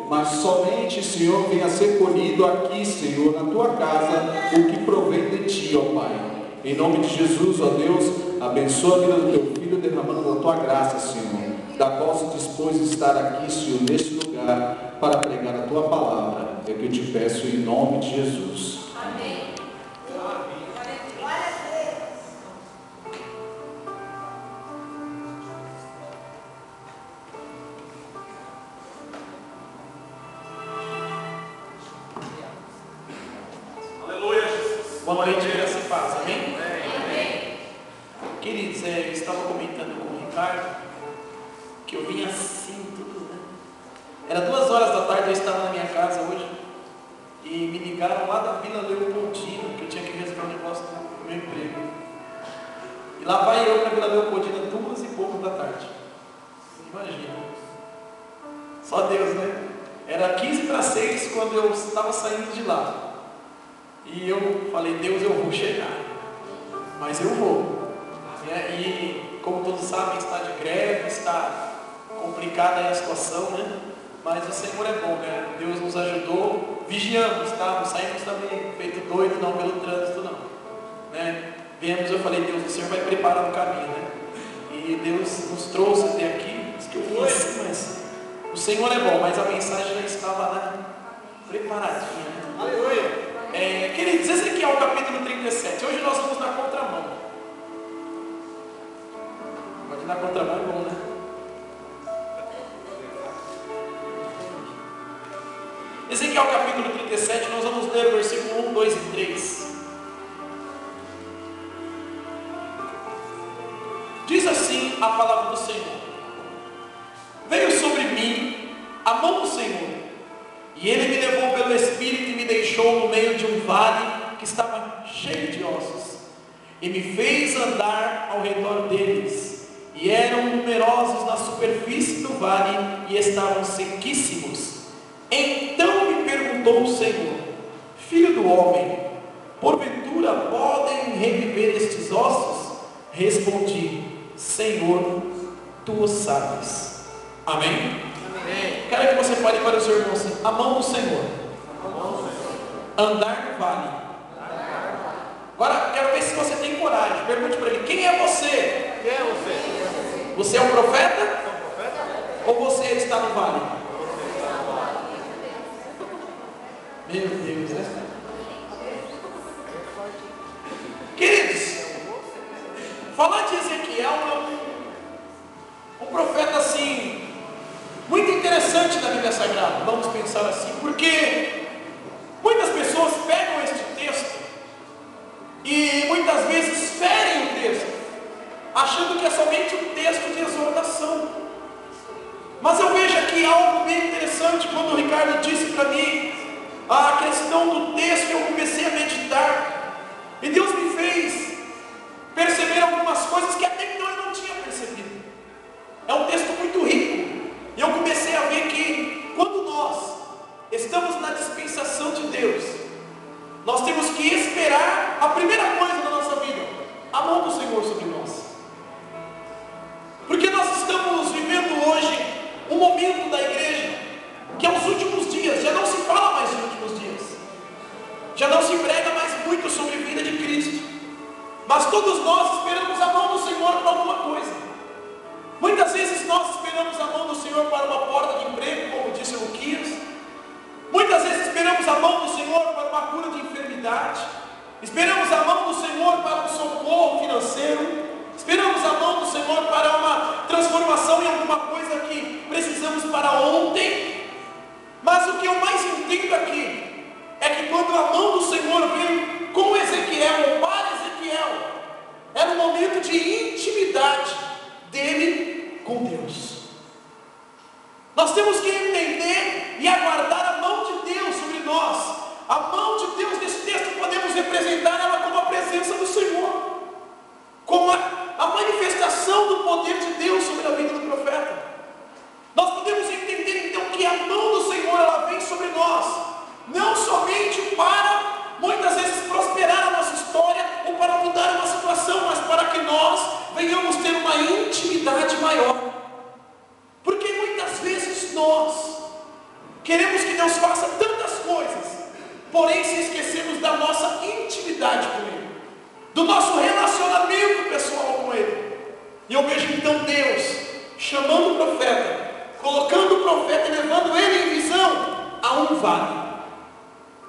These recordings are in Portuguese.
mas somente, Senhor, venha ser colhido aqui, Senhor, na tua casa, o que provém de ti, ó Pai. Em nome de Jesus, ó Deus, abençoa a vida do teu filho, derramando da tua graça, Senhor, da qual se dispôs a estar aqui, Senhor, neste lugar, para pregar a tua palavra. É o que eu te peço em nome de Jesus. Amém. Aleluia, Jesus. Boa noite, graça e paz, amém? Amém. Queridos, eu estava comentando com o Ricardo que eu vim assim, tudo, né? Era 2 horas da tarde, eu estava na minha casa hoje e me ligaram lá da Vila Leopoldina, que eu tinha que resolver um negócio do meu emprego. E lá vai eu para a Vila Leopoldina 2 e pouco da tarde. Imagina. Só Deus, né? Era 15 para 6 quando eu estava saindo de lá. E eu falei, Deus, eu vou chegar, mas eu vou. E como todos sabem, está de greve, está complicada aí a situação, né? Mas o Senhor é bom, né? Deus nos ajudou, vigiamos, tá? Não saímos também feito doido, não pelo trânsito, não. Né? Viemos, eu falei, Deus, o Senhor vai preparar o caminho, né? E Deus nos trouxe até aqui, isso que eu vim assim, mas o Senhor é bom, mas a mensagem já estava, né, preparadinha, né? Aleluia. Queridos, esse aqui é o capítulo 37. Hoje nós vamos na contramão. Mas na contramão é bom, né? Esse aqui é o capítulo 37. Nós vamos ler o versículo 1, 2 e 3. Diz assim a palavra do Senhor: Veio sobre mim a mão do Senhor, e Ele me levou pelo Espírito e me deixou no meio de um vale que estava cheio de ossos, e me fez andar ao redor deles, e eram numerosos na superfície do vale, e estavam sequíssimos. Então me perguntou o Senhor: Filho do homem, porventura podem reviver estes ossos? Respondi: Senhor, tu o sabes. Amém? Quero que você fale para o seu irmão assim: a mão do Senhor. Andar no vale. Agora, quero ver se você tem coragem. Pergunte para ele: quem é você? Quem é você? Você é um profeta? É um profeta? Ou você está no vale? Meu Deus, né? Queridos, falar de Ezequiel é um profeta assim muito interessante na Bíblia Sagrada, vamos pensar assim, porque muitas pessoas pegam este texto e muitas vezes ferem o texto, achando que é somente um texto de exortação. Mas eu vejo aqui algo bem interessante. Quando o Ricardo disse para mim a questão do texto, eu comecei a meditar, e Deus me fez perceber algumas coisas que até então eu não tinha percebido. É um texto muito rico. E eu comecei a ver que quando nós estamos na dispensação de Deus, nós temos que esperar a primeira coisa na nossa vida: a mão do Senhor sobre nós. Porque nós estamos vivendo hoje um momento da igreja que é os últimos dias. Já não se fala mais dos últimos dias, já não se prega mais muito sobre a vida de Cristo, mas todos nós esperamos a mão do Senhor para alguma coisa. Muitas vezes nós esperamos a mão do Senhor para uma porta de emprego, como disse o Luquias. Muitas vezes esperamos a mão do Senhor para uma cura de enfermidade. Esperamos a mão do Senhor para um socorro financeiro. Esperamos a mão do Senhor para uma transformação em alguma coisa que precisamos para ontem. Mas o que eu mais entendo aqui é que quando a mão do Senhor veio com Ezequiel, ou para Ezequiel, era um momento de intimidade dele com Deus. Nós temos que entender e aguardar a mão de Deus sobre nós. A mão de Deus nesse texto podemos representar ela como a presença do Senhor, como a manifestação do poder de Deus sobre a vida do profeta. Nós podemos entender então que a mão do Senhor, ela vem sobre nós, não somente para muitas vezes prosperar a nossa história ou para mudar uma situação, mas para que nós venhamos ter uma intimidade maior. Porque muitas vezes nós queremos da nossa intimidade com Ele, do nosso relacionamento pessoal com Ele. E eu vejo então Deus chamando o profeta, colocando o profeta e levando ele em visão a um vale.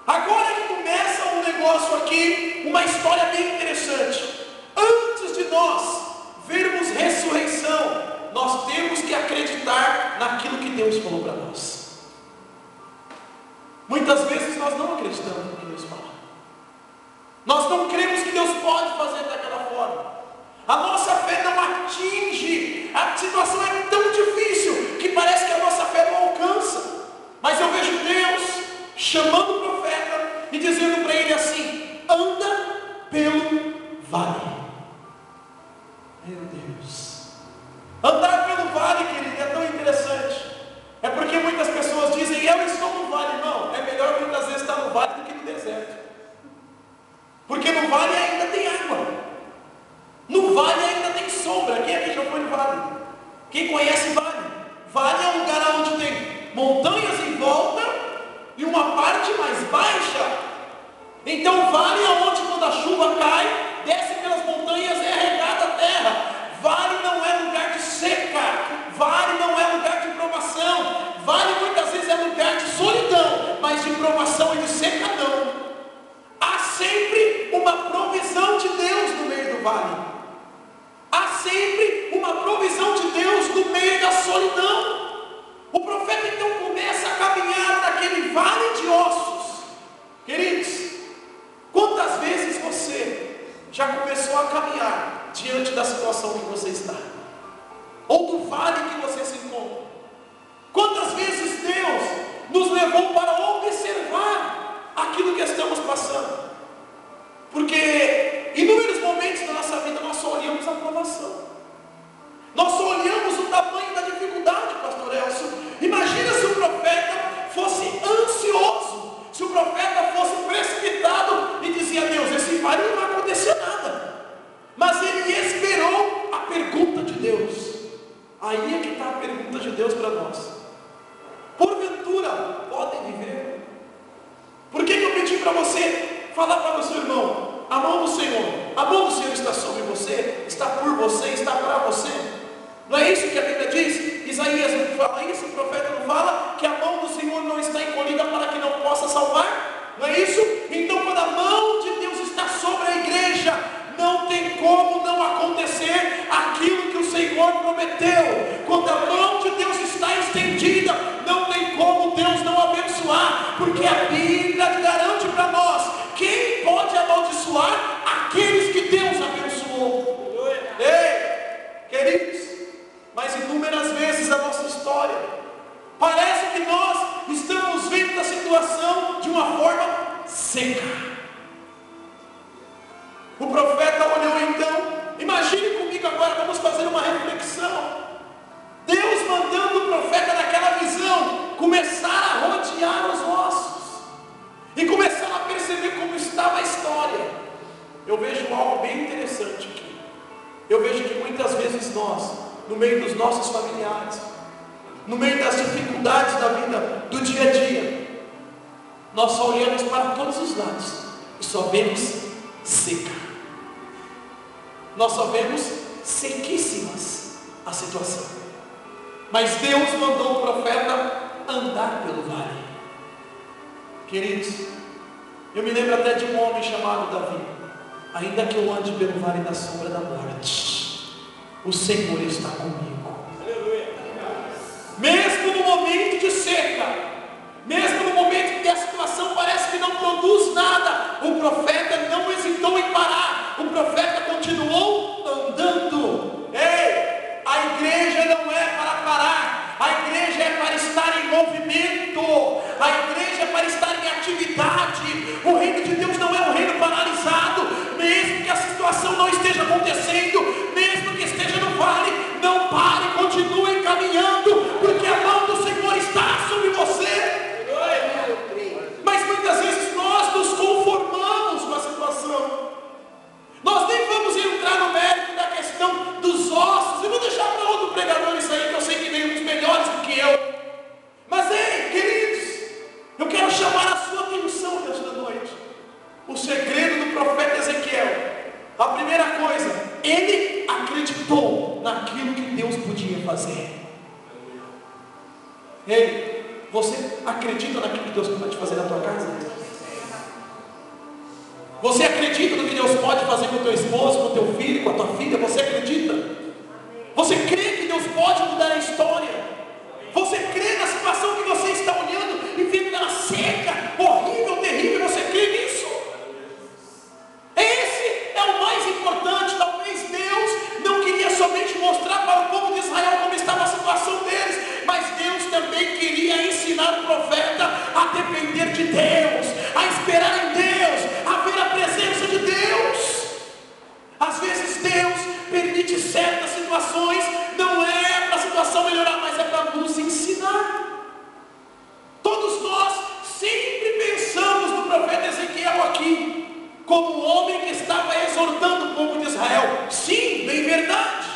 Agora que começa um negócio aqui, uma história bem interessante. Antes de nós vermos ressurreição, nós temos que acreditar naquilo que Deus falou para nós. Muitas vezes nós não acreditamos no que Deus fala. Nós não cremos que Deus pode fazer daquela forma. A nossa fé não atinge, a situação é tão difícil que parece que a nossa fé não alcança. Mas eu vejo Deus chamando o profeta e dizendo para ele assim: anda pelo vale. Meu Deus, andar pelo vale, querido, é tão interessante. É porque muitas pessoas dizem: eu estou no vale. Não, é melhor muitas vezes estar no vale do que no deserto, porque no vale ainda tem água, no vale ainda tem sombra. Quem aqui já foi no vale? Quem conhece vale? Vale é um lugar onde tem montanhas em volta e uma parte mais baixa. Então vale é onde, quando a chuva cai, desce pelas montanhas e é regada a terra. Vale não é lugar de seca, vale não é lugar de provação, vale muitas vezes é lugar de solidão, mas de provação e de secadão. Há sempre uma provisão de Deus no meio do vale. Há sempre uma provisão de Deus no meio da solidão. O profeta então começa a caminhar naquele vale de ossos. Queridos, quantas vezes você já começou a caminhar diante da situação que você está, ou do vale que você se encontra? Quantas vezes Deus nos levou para observar aquilo que estamos passando? Porque inúmeros momentos da nossa vida nós só olhamos a provação, nós só olhamos o tamanho da dificuldade, pastor Elcio. Imagina se o profeta fosse ansioso, se o profeta fosse precipitado e dizia: Deus, esse vale não vai acontecer nada. Mas ele esperou a pergunta de Deus. Aí é que está a pergunta de Deus para nós: porventura podem viver? Por que eu pedi para você falar para o seu irmão: a mão do Senhor está sobre você, está por você, está para você? Não é isso que a Bíblia diz? Isaías não fala isso, o profeta não fala que a mão do Senhor não está encolhida para que não possa salvar? Não é isso? Então, quando a mão de Deus está sobre a igreja, não tem como não acontecer aquilo que o Senhor prometeu. Quando a mão de Deus está estendida, não tem como Deus não abençoar, porque a Bíblia garante para nós: quem pode amaldiçoar aqueles que Deus abençoou? Ei, queridos, mas inúmeras vezes a nossa história parece que nós estamos vendo a situação de uma forma seca. O profeta olhou então, imagine comigo agora, vamos fazer uma reflexão. Deus mandando o profeta naquela visão começar a rodear os ossos e começar a perceber como estava a história. Eu vejo algo bem interessante aqui. Eu vejo que muitas vezes nós, no meio dos nossos familiares, no meio das dificuldades da vida, do dia a dia, nós só olhamos para todos os lados e só vemos seca. Nós só vemos sequíssimas a situação. Mas Deus mandou o profeta andar pelo vale. Queridos, eu me lembro até de um homem chamado Davi: ainda que eu ande pelo vale da sombra da morte, o Senhor está comigo. Mesmo no momento de seca, mesmo no momento que a situação parece que não produz nada, o profeta não hesitou em parar. O profeta continuou andando. Ei, a igreja não é para parar, a igreja é para estar em movimento, a igreja é para estar em atividade. O reino de Deus não é um reino paralisado. Mesmo que a situação não esteja acontecendo, mesmo que esteja no vale, não pare, continue caminhando, porque a mão do Senhor está sobre você. Mas muitas vezes nós nos conformamos com a situação. Nós nem vamos entrar no mérito da questão dos ossos. Eu vou deixar para outro pregador isso aí, que eu sei que tem uns melhores do que eu. Mas ei, queridos, eu quero chamar a sua atenção nesta noite. O Ei, você acredita naquilo que Deus pode fazer na tua casa? Você acredita no que Deus pode fazer com o teu esposo, com o teu filho, com a tua filha? Você acredita? Você crê que Deus pode mudar a história? Você crê na situação que você está olhando e vendo ela seca, horrível, terrível? Você crê nisso? Esse é o mais importante. Talvez Deus não queria somente mostrar para o povo de Israel como estava a situação deles, mas Deus também queria ensinar o profeta a depender de Deus, a esperar em Deus, a ver a presença de Deus. Às vezes Deus permite certas situações, não é para a situação melhorar, mas é para nos ensinar. Todos nós sempre pensamos no profeta Ezequiel aqui como um homem que estava exortando o povo de Israel. Sim, bem verdade.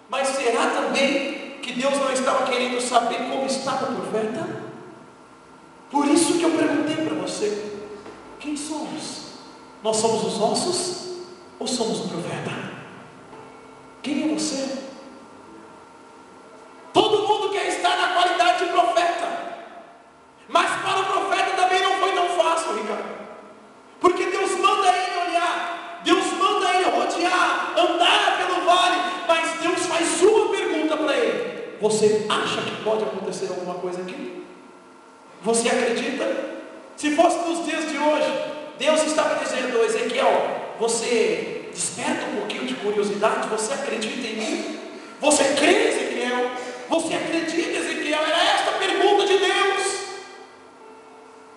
Mas será também que Deus não estava querendo saber como estava o profeta? Por isso que eu perguntei para você: quem somos? Nós somos os ossos ou somos o profeta? Quem é você? Todo mundo quer estar na qualidade de profeta, mas para o profeta também não foi tão fácil, Ricardo. Porque Deus manda ele olhar, Deus manda ele rodear, andar pelo vale, mas Deus faz uma pergunta para ele: você acha que pode acontecer alguma coisa aqui? Você acredita? Se fosse nos dias de hoje, Deus estava dizendo: Ezequiel, você desperta um pouquinho de curiosidade, você acredita em mim? Você crê, Ezequiel? Você acredita, Ezequiel? Era esta a pergunta de Deus.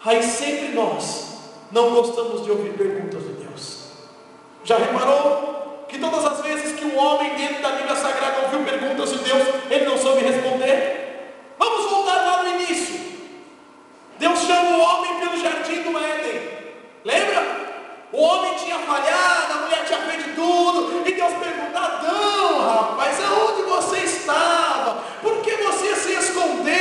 Aí sempre nós não gostamos de ouvir perguntas de Deus. Já reparou que todas as vezes que um homem dentro da Bíblia Sagrada ouviu perguntas de Deus, ele não soube responder? Vamos voltar lá no início. Deus chama o homem pelo jardim do Éden. Lembra? O homem tinha falhado, a mulher tinha feito tudo, e Deus pergunta: Adão, rapaz, aonde você estava? Por que você se escondeu?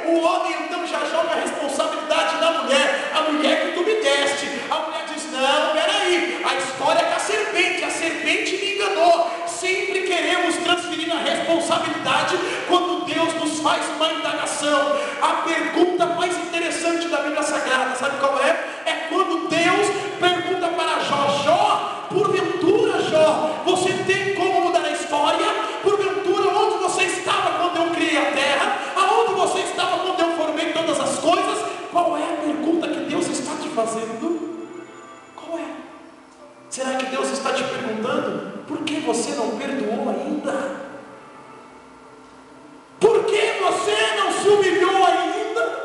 O homem então já joga a responsabilidade na mulher: a mulher que tu me deste. A mulher diz: não, peraí, a história é com a serpente me enganou. Sempre queremos transferir a responsabilidade quando Deus nos faz uma indagação. A pergunta mais interessante da Bíblia Sagrada, sabe qual é? É quando Deus pergunta para Jó: Jó, porventura, Jó, você tem como mudar a história? Porventura, onde você estava quando eu criei a terra? Aonde você estava quando eu formei todas as coisas? Qual é a pergunta que Deus está te fazendo? Qual é? Será que Deus está te perguntando: por que você não perdoou ainda? Por que você não se humilhou ainda?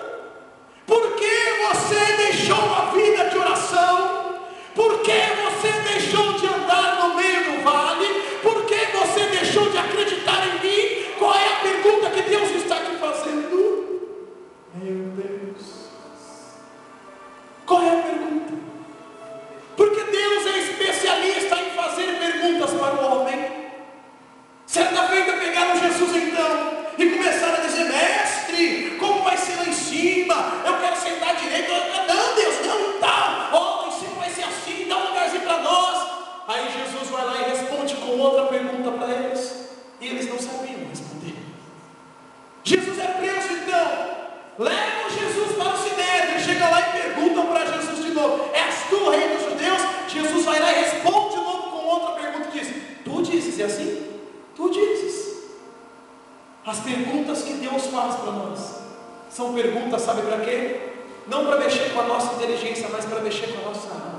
Por que você deixou a vida de oração? Por que você deixou de andar no meio do vale? Por que você deixou de acreditar em mim? Qual é a pergunta que Deus está te fazendo? Meu Deus, qual é a pergunta? Porque Deus é especialista em fazer perguntas para o homem. Certa feita pegaram Jesus então e começaram a dizer: mestre, como vai ser lá em cima? Eu quero sentar à direita. Não, Deus, não, tal. Lá em cima vai ser assim, dá um lugarzinho para nós. Aí Jesus vai lá e responde com outra pergunta para eles, e eles não sabiam responder. Jesus é preso então. Levam Jesus para o Sinédrio, chega lá e perguntam para Jesus de novo: és tu o rei dos judeus? Jesus vai lá e responde de novo com outra pergunta e diz: tu dizes, é assim? Tu dizes. As perguntas que Deus faz para nós são perguntas, sabe para quê? Não para mexer com a nossa inteligência, mas para mexer com a nossa alma.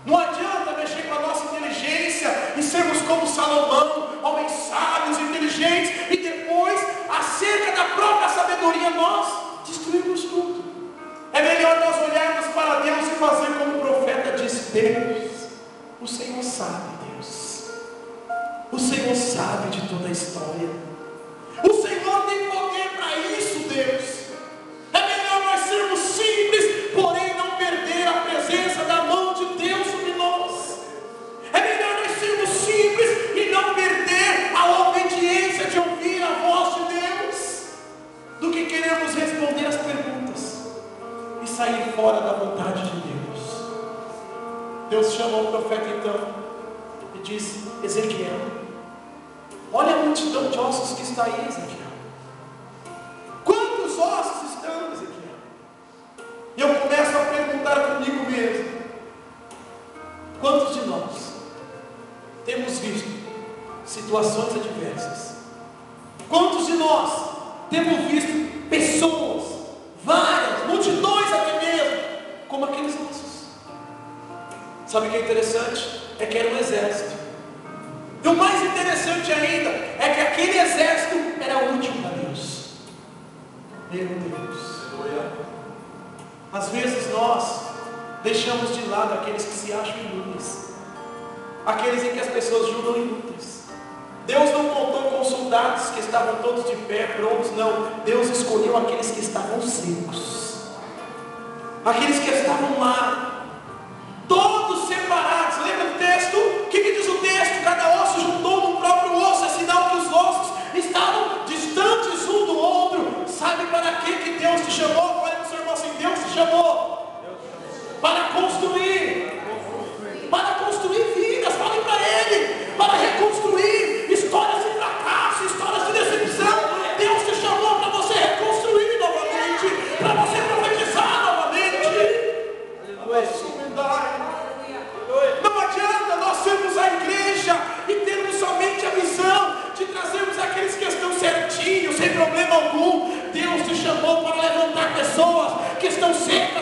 Não adianta mexer com a nossa inteligência e sermos como Salomão, homens sábios, inteligentes, e depois, acerca da própria sabedoria, nós destruímos tudo. É melhor nós olharmos para Deus e fazer como o profeta disse: Deus, o Senhor sabe, Deus. O Senhor sabe de toda a história. O Senhor tem poder para isso, Deus. É melhor nós sermos simples, porém não perder a presença da mão de Deus sobre nós. É melhor nós sermos simples e não perder a obediência de ouvir a voz de Deus, do que queremos responder as perguntas e sair fora da vontade de Deus. Deus chama o profeta então e diz: Ezequiel, olha a multidão de ossos que está aí, Ezequiel. situações adversas. Quantos de nós temos visto pessoas, várias, multidões até mesmo, como aqueles ossos? Sabe o que é interessante? É que era um exército. E o mais interessante ainda é que aquele exército era útil para Deus. Meu Deus. Às vezes nós deixamos de lado aqueles que se acham inúteis, aqueles em que as pessoas julgam inúteis. Deus não contou com soldados que estavam todos de pé, prontos, não. Deus escolheu aqueles que estavam secos, aqueles que estavam lá, todos